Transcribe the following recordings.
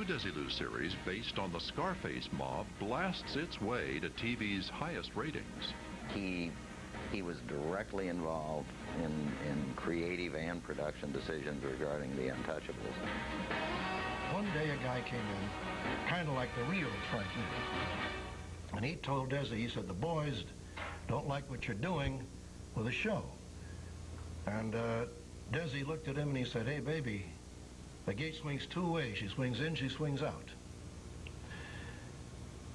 Desi series based on the Scarface mob blasts its way to TV's highest ratings. He was directly involved in creative and production decisions regarding The Untouchables. One day a guy came in, kind of like the real Frank Nitti, and he told Desi, he said, the boys don't like what you're doing with the show. And Desi looked at him and he said, hey, baby, the gate swings two ways. She swings in, she swings out.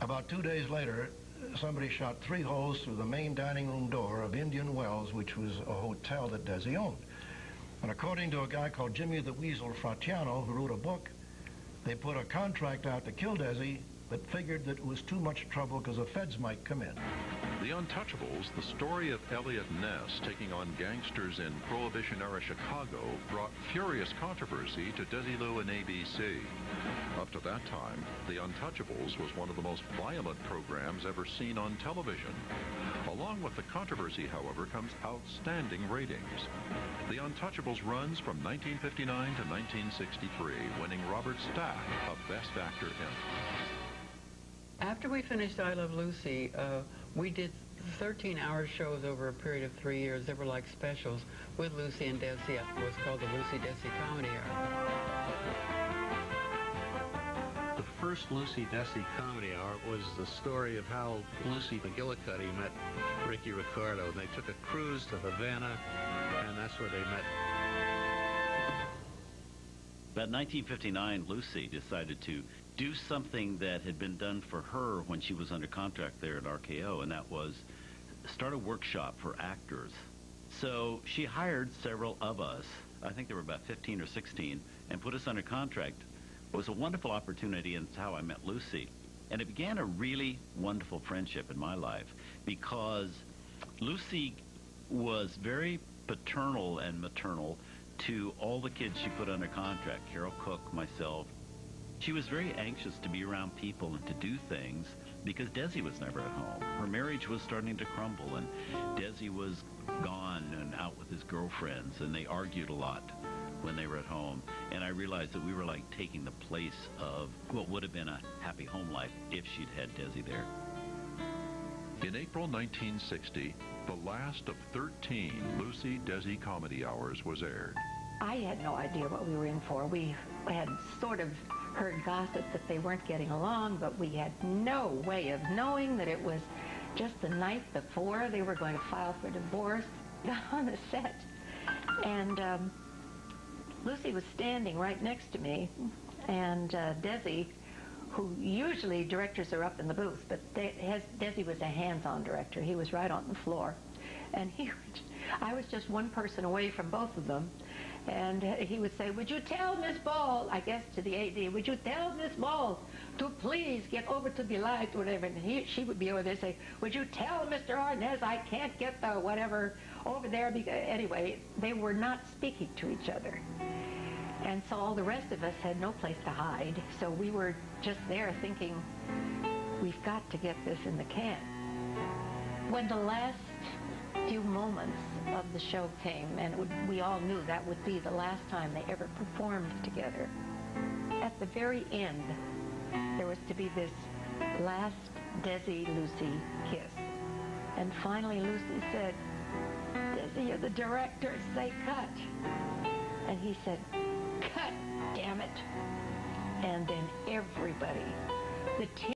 About 2 days later, somebody shot 3 holes through the main dining room door of Indian Wells, which was a hotel that Desi owned. And according to a guy called Jimmy the Weasel Fratiano, who wrote a book, they put a contract out to kill Desi, but figured that it was too much trouble because the feds might come in. The Untouchables, the story of Elliot Ness taking on gangsters in Prohibition-era Chicago, brought furious controversy to Desilu and ABC. Up to that time, The Untouchables was one of the most violent programs ever seen on television. Along with the controversy, however, comes outstanding ratings. The Untouchables runs from 1959 to 1963, winning Robert Stack a Best Actor Emmy. After we finished I Love Lucy, we did 13-hour shows over a period of 3 years. They were like specials with Lucy and Desi. It was called the Lucy-Desi Comedy Hour. The first Lucy-Desi Comedy Hour was the story of how Lucy McGillicuddy met Ricky Ricardo. They took a cruise to Havana, and that's where they met. About 1959, Lucy decided to do something that had been done for her when she was under contract there at RKO, and that was start a workshop for actors. So she hired several of us, I think there were about 15 or 16, and put us under contract. It was a wonderful opportunity, and it's how I met Lucy. And it began a really wonderful friendship in my life, because Lucy was very paternal and maternal to all the kids she put under contract, Carol Cook, myself. She was very anxious to be around people and to do things because Desi was never at home. Her marriage was starting to crumble, and Desi was gone and out with his girlfriends, and they argued a lot when they were at home. And I realized that we were like taking the place of what would have been a happy home life if she'd had Desi there. In April 1960, the last of 13 Lucy-Desi comedy hours was aired. I had no idea what we were in for. We had sort of heard gossip that they weren't getting along, but we had no way of knowing that it was just the night before they were going to file for divorce. Got on the set, and Lucy was standing right next to me, and Desi, who usually directors are up in the booth, but Desi was a hands-on director. He was right on the floor, and I was just one person away from both of them. And he would say, would you tell Miss Ball, I guess to the AD, would you tell Miss Ball to please get over to the light or whatever. And she would be over there saying, would you tell Mr. Arnaz I can't get the whatever over there. Because, anyway, they were not speaking to each other. And so all the rest of us had no place to hide. So we were just there thinking, we've got to get this in the can. When the last few moments of the show came, and we all knew that would be the last time they ever performed together, at the very end, there was to be this last Desi-Lucy kiss. And finally Lucy said, Desi, you're the director, say cut. And he said, cut, damn it. And then everybody, the